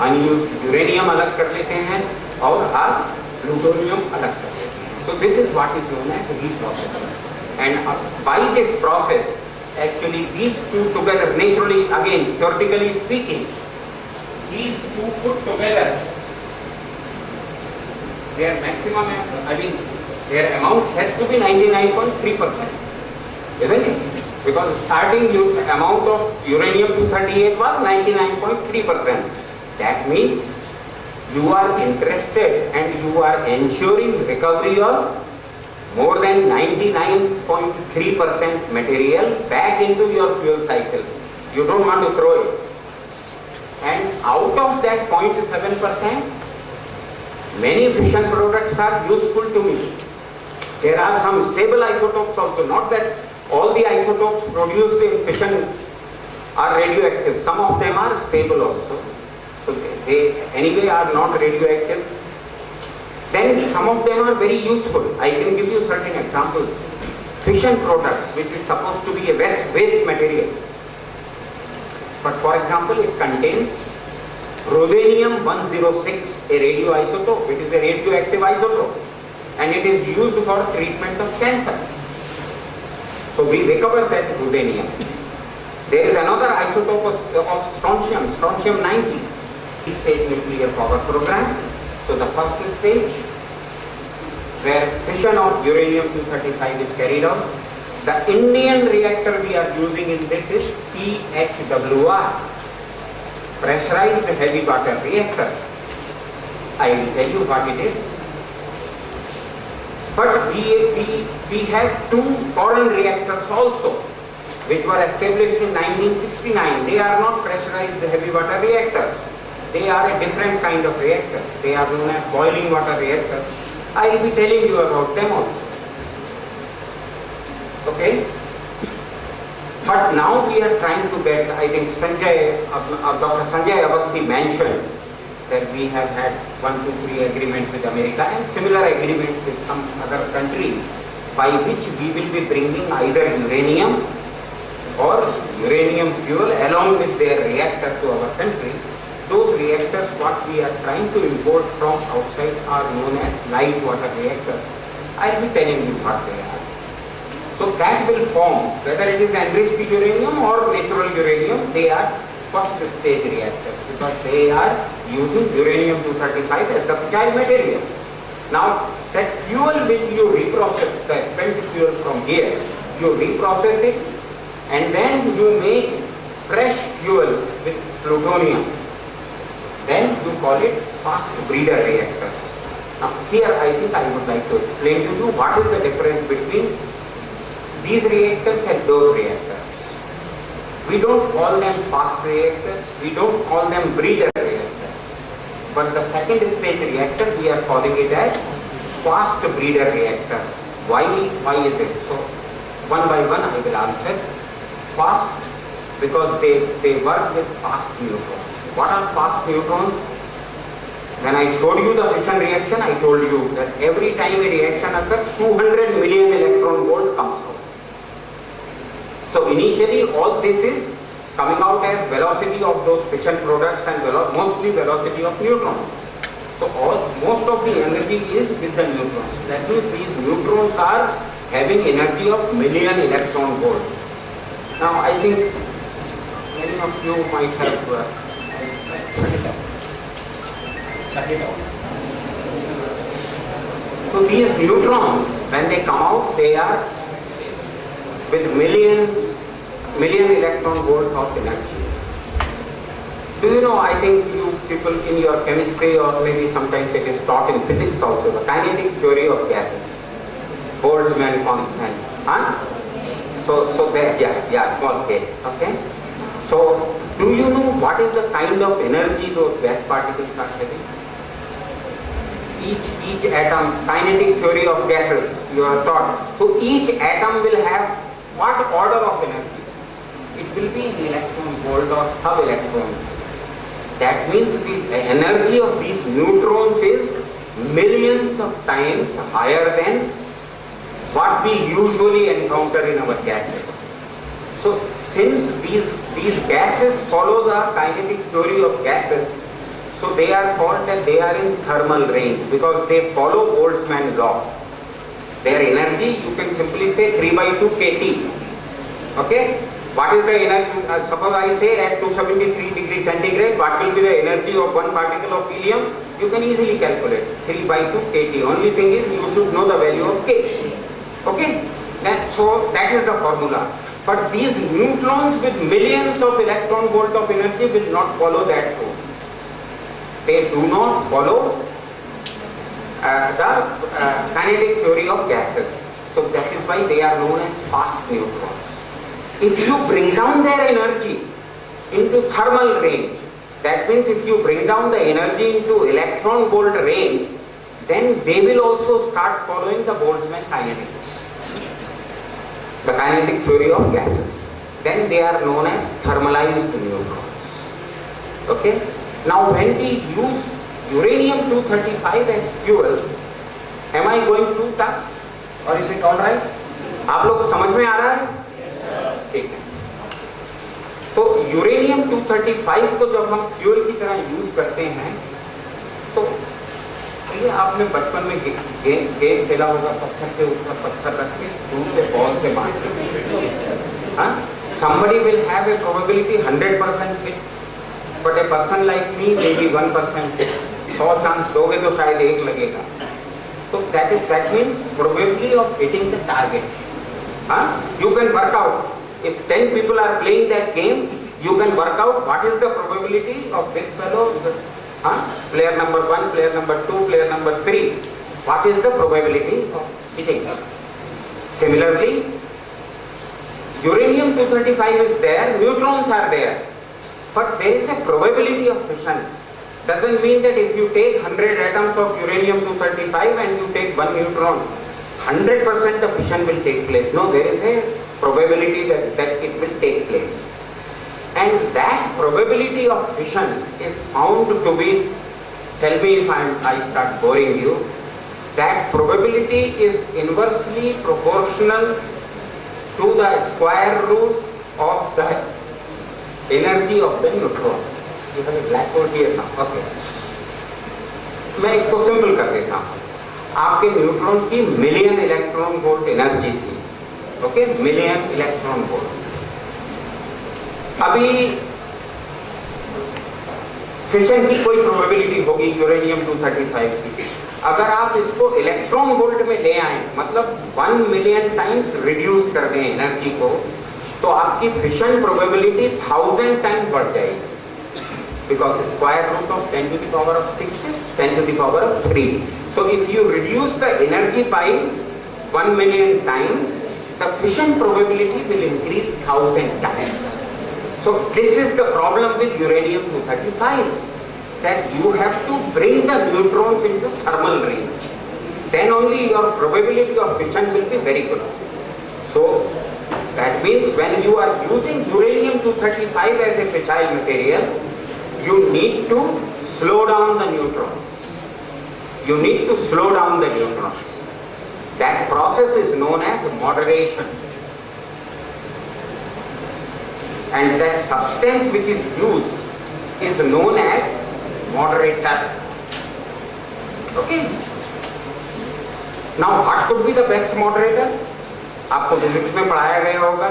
अनयूज्ड यूरेनियम अलग कर लेते हैं और आप प्लूटोनियम अलग कर लेते हैं. So this is what is known as reprocessing. And by this process, actually these two together, naturally again theoretically speaking, these two put together, their maximum, their amount has to be 99.3%, isn't it? Because starting amount of uranium-238 was 99.3%. That means you are interested and you are ensuring recovery of more than 99.3% material back into your fuel cycle. You don't want to throw it. And out of that 0.7%, many fission products are useful to me. There are some stable isotopes also, not that all the isotopes produced in fission are radioactive. Some of them are stable also. So they anyway are not radioactive. Then some of them are very useful. I can give you certain examples. Fission products, which is supposed to be a waste material. But for example, it contains ruthenium-106, a radioisotope. It is a radioactive isotope. And it is used for treatment of cancer. So we recover that ruthenium. There is another isotope of strontium, strontium-90, stage nuclear power program. So the first stage, where fission of uranium-235 is carried out. The Indian reactor we are using in this is PHWR, pressurized heavy water reactor. I will tell you what it is. But we have two foreign reactors also, which were established in 1969. They are not pressurized heavy water reactors. They are a different kind of reactors. They are known as boiling water reactors. I will be telling you about them also. Okay? But now we are trying to get, I think Dr. Sanjay Avasthi mentioned that we have had 1, 2, 3 agreement with America and similar agreements with some other countries by which we will be bringing either uranium or uranium fuel along with their reactor to our country. Those reactors what we are trying to import from outside are known as light water reactors. I will be telling you what they are. So that will form, whether it is enriched uranium or natural uranium, they are first stage reactors because they are using uranium-235 as the fissile material. Now that fuel which you reprocess, the spent fuel from here, you reprocess it and then you make fresh fuel with plutonium. Then you call it fast breeder reactors. Now here I think I would like to explain to you what is the difference between these reactors and those reactors. We don't call them fast reactors, we don't call them breeder reactors. but the second stage reactor we are calling it as fast breeder reactor. Why is it? So one by one I will answer. Fast, because they work with fast neutrons. What are fast neutrons? When I showed you the fission reaction, I told you that every time a reaction occurs, 200 million electron volt comes out. So initially all this is coming out as velocity of those fission products and mostly velocity of neutrons. So most of the energy is with the neutrons. That means these neutrons are having energy of million electron volt. Now I think many of you might have so these neutrons, when they come out, they are with million electron volt of energy. Do you know, I think you people in your chemistry, or maybe sometimes it is taught in physics also, the kinetic theory of gases, Boltzmann constant. Huh? So there, yeah, small k. Okay. So do you know what is the kind of energy those gas particles are having? Each atom, kinetic theory of gases, you are taught. So each atom will have what order of energy? It will be in electron volt or sub-electron. That means the energy of these neutrons is millions of times higher than what we usually encounter in our gases. So since these gases follow the kinetic theory of gases, so they are called that they are in thermal range because they follow Boltzmann law. Their energy, you can simply say 3/2 kT. Okay? What is the energy? Suppose I say at 273 degrees centigrade, what will be the energy of one particle of helium? You can easily calculate 3/2 kT. Only thing is you should know the value of K. Okay? So that is the formula. But these neutrons with millions of electron volt of energy will not follow that rule. They do not follow the kinetic theory of gases. So that is why they are known as fast neutrons. If you bring down their energy into thermal range, that means if you bring down the energy into electron volt range, then they will also start following the Boltzmann kinetics, the kinetic theory of gases. Then they are known as thermalized neutrons. Okay? Now when we use uranium-235 as fuel, am I going too tough or is it alright? आप लोग समझ में आ रहा है? ठीक है। तो यूरेनियम-235 को जब हम फ्यूल की तरह यूज करते हैं, तो ये आपने बचपन में गेम खेला होगा, पत्थर के ऊपर पत्थर रख के दूर से बॉल से मार के। हाँ? Somebody will have a probability 100% hit, but a person like me maybe 1% hit. 100 chance दोगे तो शायद 1 लगेगा. So that means probability of hitting the target. You can work out. If 10 people are playing that game, you can work out what is the probability of this fellow, player number 1, player number 2, player number 3. What is the probability of hitting? Similarly, uranium-235 is there, neutrons are there, but there is a probability of fission. Doesn't mean that if you take 100 atoms of uranium-235 and you take 1 neutron, 100% the fission will take place. No, there is a probability that it will take place. And that probability of fission is found to be, tell me if I start boring you, that probability is inversely proportional to the square root of the energy of the neutron. You have a blackboard here now. Okay. मैं इसको simple कर देता हूँ. आपके neutron की million electron volt energy थी. Okay, million electron volt. अभी fission की कोई प्रोबेबिलिटी होगी यूरेनियम-235 की. अगर आप इसको इलेक्ट्रॉन वोल्ट में ले आए, मतलब 1 मिलियन टाइम्स रिड्यूस कर दें एनर्जी को, तो आपकी फिशन प्रोबेबिलिटी 1000 टाइम्स बढ़ जाएगी. Because square root of 10 to the power of 6 is 10 to the power of 3. So if you reduce the energy by 1 million times, the fission probability will increase 1000 times. So this is the problem with uranium-235. that you have to bring the neutrons into thermal range. Then only your probability of fission will be very good. So that means when you are using uranium-235 as a fissile material, you need to slow down the neutrons. You need to slow down the neutrons. That process is known as moderation. And that substance which is used is known as moderator. Okay? Now what could be the best moderator? आपको physics में पढ़ाया गया होगा.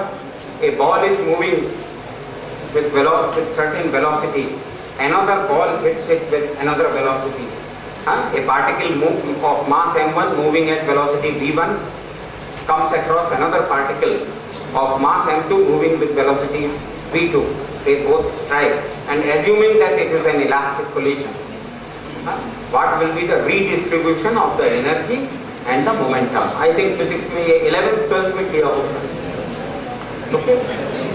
A ball is moving with certain velocity. Another ball hits it with another velocity. A particle of mass m1 moving at velocity v1 comes across another particle of mass m2 moving with velocity v2. They both strike, and assuming that it is an elastic collision, what will be the redistribution of the energy and the momentum? I think physics में ये 11th 12th में किया होगा. Okay,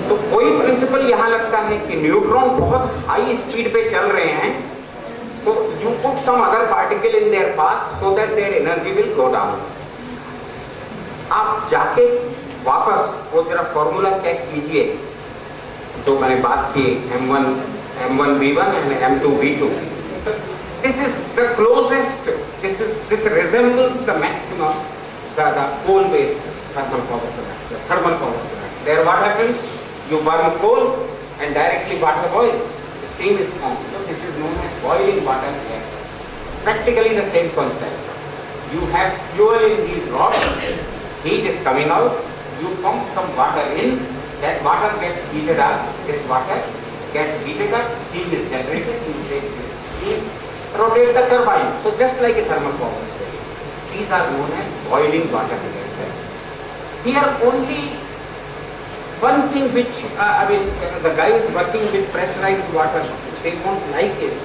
तो कोई principal यहाँ लगता है कि न्यूट्रॉन बहुत हाई स्पीड पे चल रहे हैं, तो you put some other particle in their path so that their energy will go down. आप जाके वापस वो जरा फॉर्मूला चेक कीजिए जो मैंने बात की M1 V1 and M2 V2. This is the closest. This resembles the maximum, the coal-based thermal power plant. There, what happens? You burn coal and directly water boils. Steam is formed. So this is known as boiling water reactor. Practically the same concept. You have fuel in these rods. Heat is coming out. You pump some water in. That water gets heated up. This water gets heated up. Steam is generated. You take this steam, rotate the turbine. So just like a thermal power station. These are known as boiling water reactors. Here only one thing which, the guys working with pressurized water, they won't like is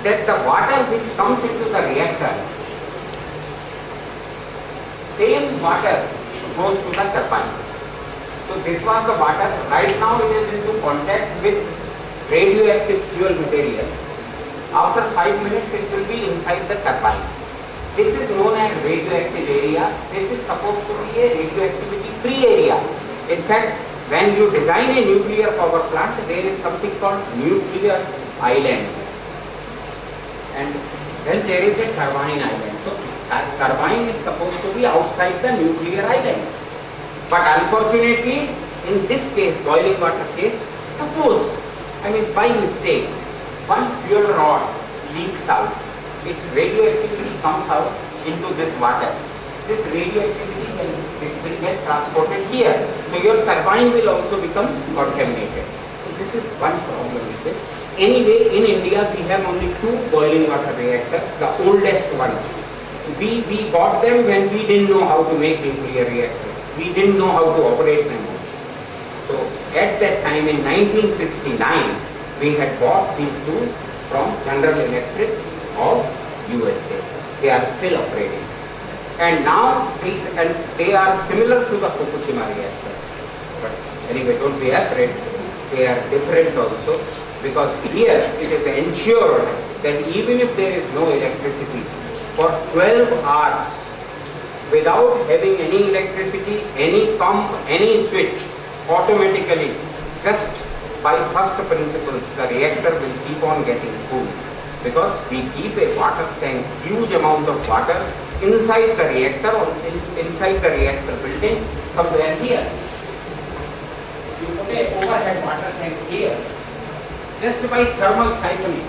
that the water which comes into the reactor, same water goes to the turbine. So this was the water. Right now it is into contact with radioactive fuel material. After 5 minutes it will be inside the turbine. This is known as radioactive area. This is supposed to be a radioactivity free area. In fact, when you design a nuclear power plant, there is something called nuclear island. And then there is a turbine island. So a turbine is supposed to be outside the nuclear island. But unfortunately, in this case, boiling water case, suppose, by mistake, one fuel rod leaks out. Its radioactivity comes out into this water. This radioactivity will get transported here. So your turbine will also become contaminated. So this is one problem with this. Anyway, in India we have only 2 boiling water reactors, the oldest ones. We bought them when we didn't know how to make nuclear reactors. We didn't know how to operate them. So at that time in 1969, we had bought these 2 from General Electric of USA. They are still operating. And now they are similar to the Fukushima reactors. But anyway, don't be afraid. They are different also, because here it is ensured that even if there is no electricity, for 12 hours, without having any electricity, any pump, any switch, automatically, just by first principles, the reactor will keep on getting cool. Because we keep a water tank, huge amount of water, inside the reactor or inside the reactor building, somewhere here. You put a overhead water tank here. Just by thermal siphoning,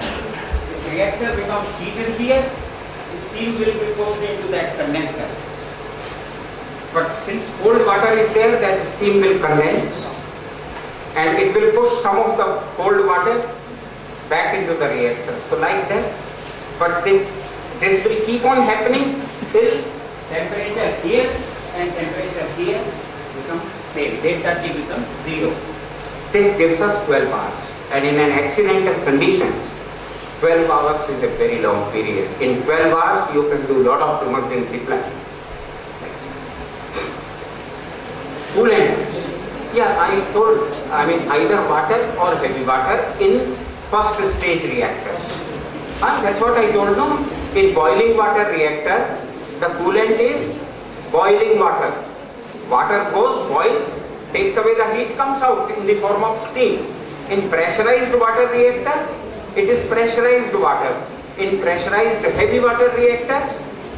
the reactor becomes heated here, the steam will be pushed into that condenser. But since cold water is there, that steam will condense and it will push some of the cold water back into the reactor. So like that, but this will keep on happening till temperature here and temperature here becomes same. Delta T becomes 0. This gives us 12 hours. And in an accidental conditions, 12 hours is a very long period. In 12 hours, you can do a lot of emergency planning. Coolant. Yeah, I told, either water or heavy water in first stage reactors. That's what I told you. In boiling water reactor, the coolant is boiling water. Water goes, boils, takes away the heat, comes out in the form of steam. In pressurized water reactor, it is pressurized water. In pressurized heavy water reactor,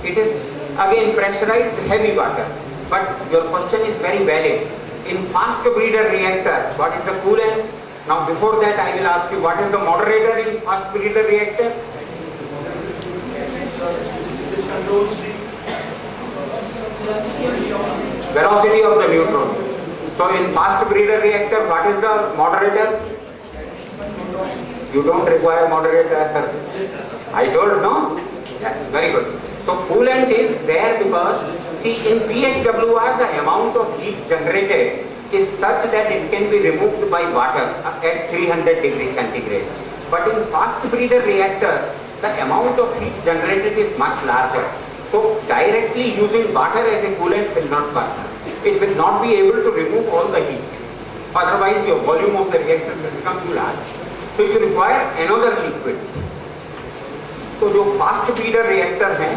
it is again pressurized heavy water. But your question is very valid. In fast breeder reactor, what is the coolant? Now before that I will ask you, what is the moderator in fast breeder reactor? Velocity of the neutron. So in fast breeder reactor, what is the moderator? You don't require moderator. I told no? Yes, very good. So coolant is there because, see, in PHWR the amount of heat generated is such that it can be removed by water at 300 degrees centigrade. But in fast breeder reactor, the amount of heat generated is much larger. So directly using water as a coolant will not work. It will not be able to remove all the heat. Otherwise your volume of the reactor will become too large. So you require another liquid. तो जो fast breeder reactor हैं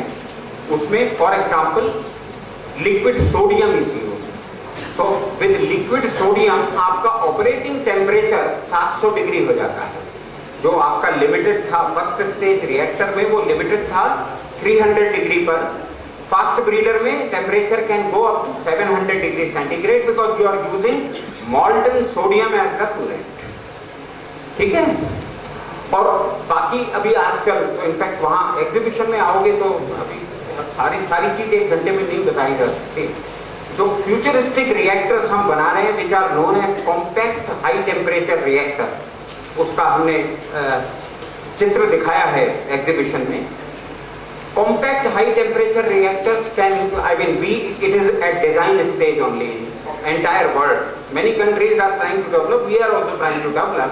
उसमें for example liquid sodium is used. So with liquid sodium आपका operating temperature 700 degree हो जाता है। जो आपका लिमिटेड था फर्स्ट स्टेज रिएक्टर में, वो लिमिटेड था 300 डिग्री पर। फास्ट ब्रीडर में temperature can go up to 700 degree centigrade because you are using molten sodium as the coolant. ठीक है। और बाकी अभी आजकल इनफैक्ट वहाँ एग्जीबिशन में आओगे तो अभी सारी चीज 1 घंटे में नहीं बताई जा सकती। जो फ्यूचरिस्टिक रिएक्टर्स हम बना रहे हैं which are known as compact high temperature reactor, उसका हमने चित्र दिखाया है एग्जीबिशन में। Compact high temperature reactors can I mean be it is at design stage only in entire world. Many countries are trying to develop, we are also trying to develop.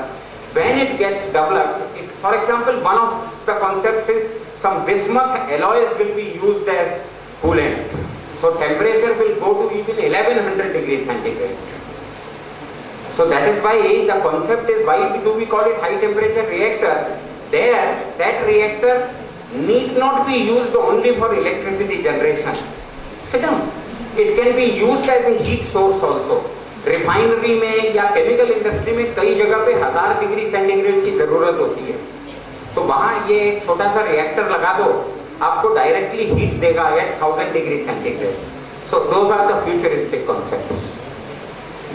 When it gets developed, for example, one of the concepts is some bismuth alloys will be used as coolant. So temperature will go to even 1100 degrees centigrade. So that is why the concept is, why do we call it high temperature reactor? There, that reactor need not be used only for electricity generation. Sit down. It can be used as a heat source also. Refinery में या chemical industry में कई जगह पे 1000 degree centigrade की जरूरत होती है, तो वहां ये एक छोटा सा रिएक्टर लगा दो, आपको डायरेक्टली हीट देगा at 1000 degree centigrade. So those are the futuristic concepts.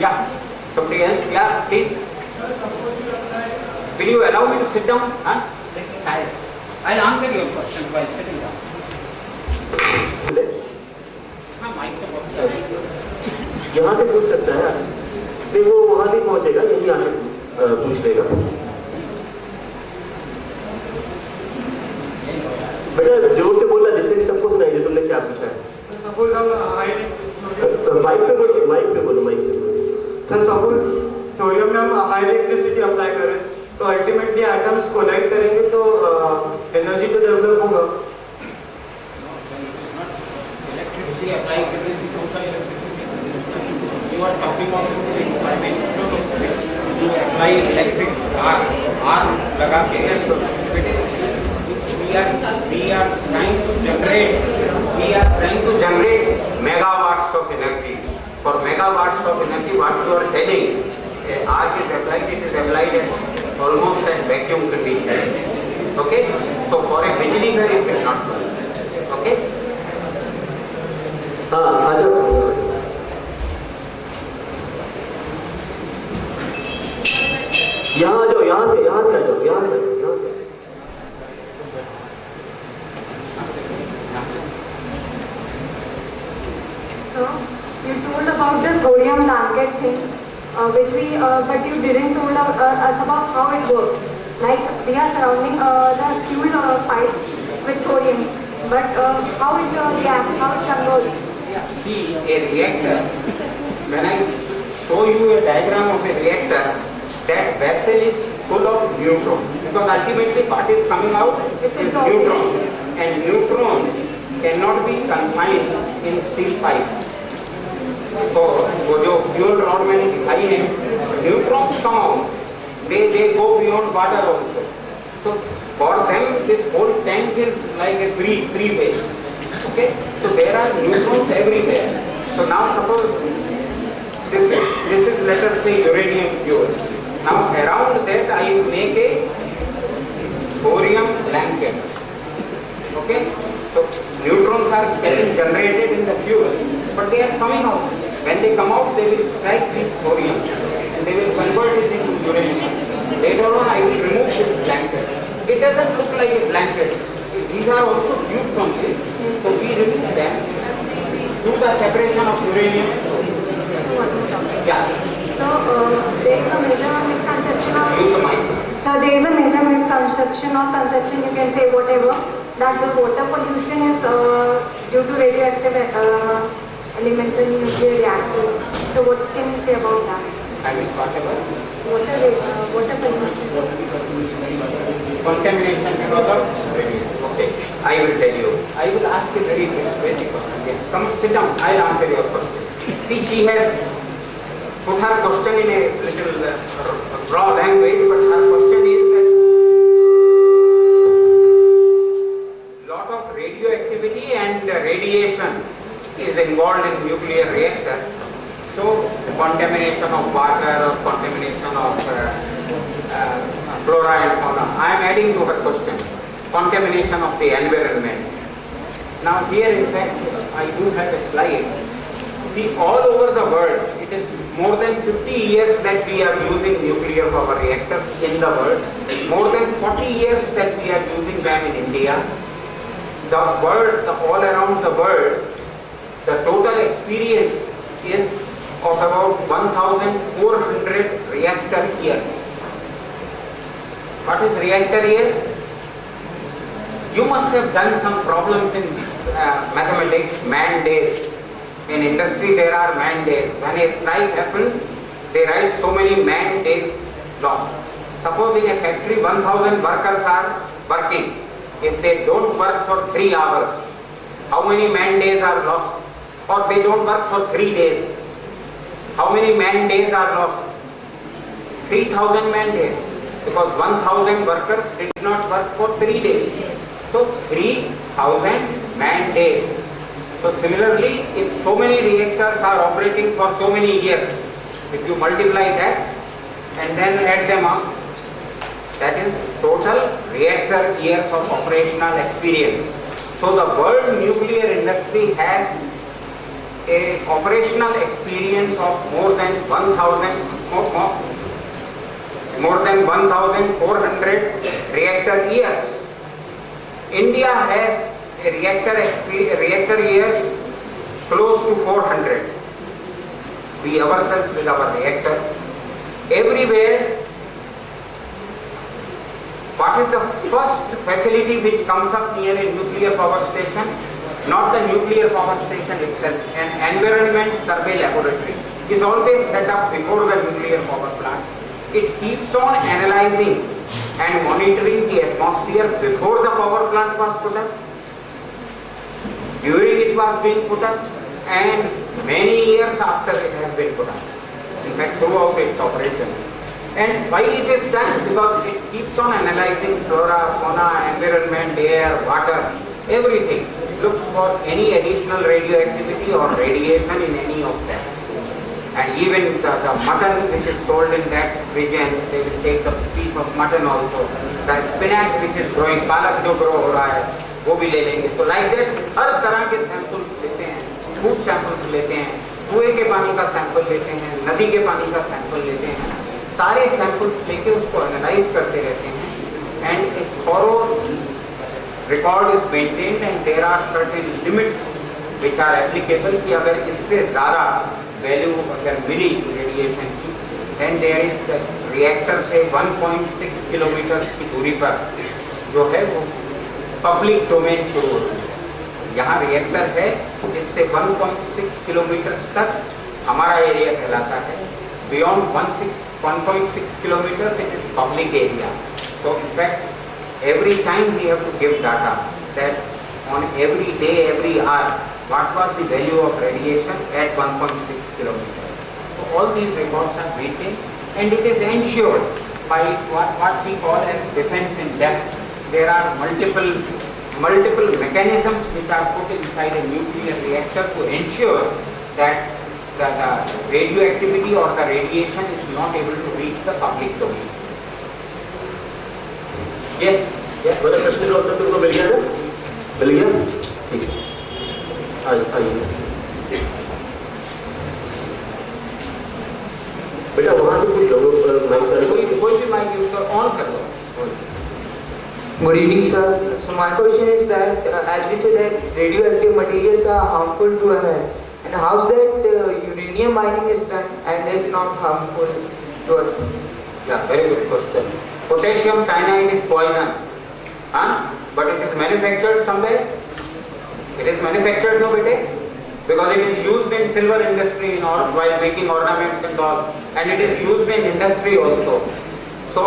या somebody else, yeah, please. Will you allow me to sit down? I'll answer your question while sitting down. यहाँ से पूछ सकता है, नहीं वो वहां नहीं पहुंचेगा, यही आके पूछ लेगा। बेटा जोर से बोलना जिससे कि सबको सुनाई दे तुमने क्या पूछा है। सपोज हम माइक पे बोलो, माइक पे बोलो, माइक पे बोलो। तो सपोज थोरियम में हम हाई इलेक्ट्रिसिटी अप्लाई करें तो अल्टीमेटली एटम्स कोलाइड करेंगे तो एनर्जी तो डेवलप होगा। इलेक्ट्रिसिटी अप्लाई करने से कौन सा electricity you are talking of जो अप्लाई इलेक्ट्रिक आर लगा के we are trying to generate megawatts of energy. For megawatts of energy, what you are telling, arc is applied, it is applied at almost at vacuum conditions. Okay, so for a बिजली घर it will not work. Okay, हाँ अच्छा, यहाँ आ जाओ, यहाँ से आ जाओ, यहाँ से। So you told about the thorium blanket thing, which but you didn't told us about how it works. Like we are surrounding the fuel pipes with thorium, but how it reacts, how it converts. See a reactor. When I show you a diagram of a reactor, that vessel is full of neutrons, because ultimately what is coming out is neutrons, and neutrons cannot be confined in steel pipe. So वो जो fuel rod मैंने दिखाई है, neutrons come out, they go beyond water also. So For them, this whole tank is like a freeway. Okay? So there are neutrons everywhere. So now suppose this is let us say uranium fuel. Now around that I make a thorium blanket. Okay? So neutrons are getting generated in the fuel, but they are coming out. When they come out, they will strike this thorium and they will convert it into uranium. Later on, I will remove this blanket. It doesn't look like a blanket. These are also tubes on this. So we remove them, do the separation of uranium. Yeah. So there is a major misconception of. Use the mic. So there is a major misconception or conception, you can say whatever, that the water pollution is due to radioactive elements in nuclear reactors. So what can you say about that? I will talk about Water pollution. contamination because of radiation. Okay, I will tell you. I will ask a very basic question. Yes. Come sit down. I will answer your question. See, she has put her question in a little raw language, but her question is that lot of radioactivity and radiation is involved in nuclear reactor. So contamination of water or contamination of flora and fauna. I am adding to her question. Contamination of the environment. Now here in fact I do have a slide. See, all over the world, it is more than 50 years that we are using nuclear power reactors in the world. More than 40 years that we are using them in India. The world, all around the world, the total experience is of about 1,400 reactor years. What is reactor year? You must have done some problems in mathematics, man days. In industry there are man days. When a strike happens, they write so many man days lost. Suppose in a factory 1,000 workers are working. If they don't work for 3 hours, how many man days are lost? Or they don't work for 3 days. How many man days are lost? 3,000 man days. Because 1,000 workers did not work for 3 days. So 3,000 man days. So similarly, if so many reactors are operating for so many years, if you multiply that and then add them up, that is total reactor years of operational experience. So the world nuclear industry has a operational experience of more than 1,400 reactor years. India has a reactor years close to 400. We ourselves with our reactors. Everywhere, what is the first facility which comes up near a nuclear power station? Not the nuclear power station itself. An environment survey laboratory is always set up before the nuclear power plant. It keeps on analyzing and monitoring the atmosphere before the power plant was put up, during it was being put up, and many years after it has been put up. In fact, throughout its operation. And why it is done? Because it keeps on analyzing flora, fauna, environment, air, water, everything. Looks for any additional radioactivity or radiation in any of them. And even the mutton which is sold in that region, they will take a piece of mutton also. The spinach which is growing, palak jo grow ho raha hai, वो भी ले लेंगे. तो like that हर तरह के samples लेते हैं, food samples लेते हैं, कुएं के पानी का सैंपल लेते हैं, नदी के पानी का सैंपल लेते हैं, सारे सैंपल्स लेके उसको एनालाइज करते रहते हैं. And a thorough record is maintained and there are certain limits which are applicable कि अगर इससे ज़्यादा वैल्यू अगर मिली रेडिएशन की, then there is the reactor से 1.6 किलोमीटर की दूरी पर जो है वो पब्लिक डोमेन शुरू होती है. यहाँ रिएक्टर है जिससे 1.6 किलोमीटर तक हमारा एरिया कहलाता है. Beyond 1.6 kilometers it is public area. So in fact every time we have to give data that on every day, every hour, what was the value of radiation at 1.6 kilometers. So all these records are maintained and it is ensured by what we call as defense in depth. there are multiple mechanisms which are put inside a nuclear reactor to ensure that the radioactivity or the radiation is not able to reach the public domain. Yes. मेरे प्रश्न का उत्तर तुमको मिल गया ना? मिल गया? ठीक है, आइए बेटा, वहाँ से कुछ लोगों कोई भी माइक यूज कर, ऑन कर दो. Good evening, sir. So my question is that as we say that radioactive materials are harmful to man, and how is that uranium mining is done and is not harmful to us? Yeah, very good question. Potassium cyanide is poison, but it is manufactured somewhere. It is manufactured, no bete, because it is used in silver industry while making ornaments and all, and it is used in industry also. So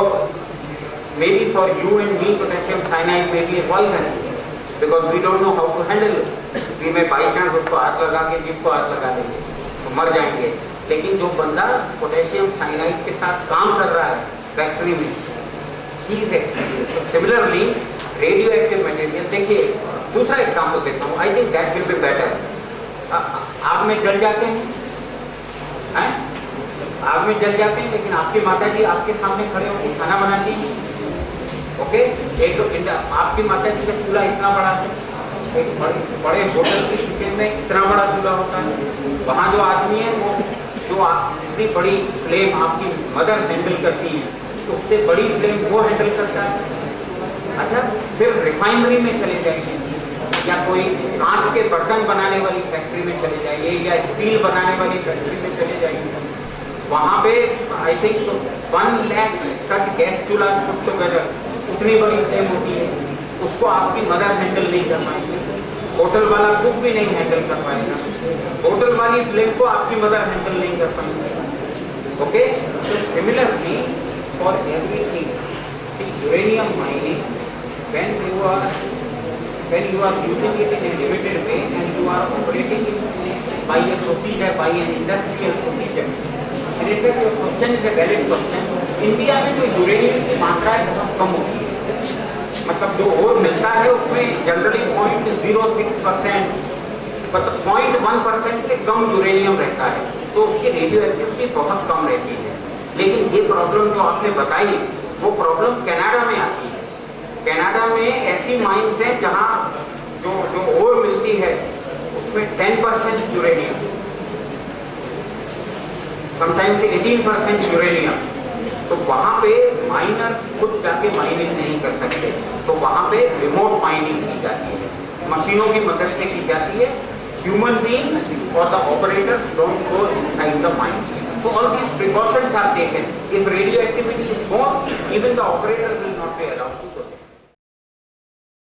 maybe for you and me, potassium cyanide may be a poison because we don't know how to handle it. We may by chance उसको हाथ लगा के जीभ को हाथ लगा देंगे तो मर जाएंगे. लेकिन जो बंदा पोटेशियम साइनाइड के साथ काम कर रहा है फैक्ट्री में, he is experienced. So similarly, radioactive material. देखिए दूसरा एग्जाम्पल देता हूँ. I think that will be better. आग में जल जाते हैं, आग में जल जाते हैं, लेकिन आपकी माता जी आपके सामने खड़े होकर खाना बनाती हैं. ओके, एक आपकी माता जी का चूल्हा इतना बड़ा है, एक बड़े होटल की किचन में इतना बड़ा चूल्हा होता है. वहाँ जो आदमी है वो जो इतनी बड़ी फ्लेम आपकी मदर हैंडल करती है, उससे बड़ी फ्लेम वो हैंडल करता है. अच्छा, फिर रिफाइनरी में चले जाइए या कोई कांच के बर्तन बनाने वाली फैक्ट्री में चले जाइए या स्टील बनाने वाली फैक्ट्री में चले जाइए. वहाँ पे I think 1 lakh such gas चूल्हा पुट टुगेदर, उतनी बड़ी फ्लेम होती है, उसको आपकी मदर हैंडल नहीं कर पाएंगे. होटल वाला कुक भी नहीं हैंडल कर पाएगा. होटल वाली फ्लेम को आपकी मदर हैंडल नहीं कर पाएंगे. ओके, तो similarly for everything, uranium mining, when you are using it in a limited way and you are operating it by a procedure, by an industrial procedure. Related your question is a valid question. India में जो uranium की मात्रा है बहुत कम होती है. मतलब जो और मिलता है उसमें जनरली 0.06%, मतलब 0.1% से कम यूरेनियम रहता है, तो उसकी रेडियो एक्टिविटी बहुत कम रहती है. लेकिन ये प्रॉब्लम जो आपने बताई वो प्रॉब्लम कनाडा में आती है. कनाडा में ऐसी माइंस हैं जहाँ जो और मिलती है उसमें 10% यूरेनियम, समटाइम्स 18% यूरेनियम. तो वहाँ पे माइनर खुद जाके माइनिंग नहीं कर सकते, तो वहाँ पे रिमोट माइनिंग की जाती है, मशीनों की मदद से की जाती है. ह्यूमन बीइंग्स और the operators don't go inside the mine. So all these precautions are taken. If radioactivity is gone, even the operator will not be allowed to go.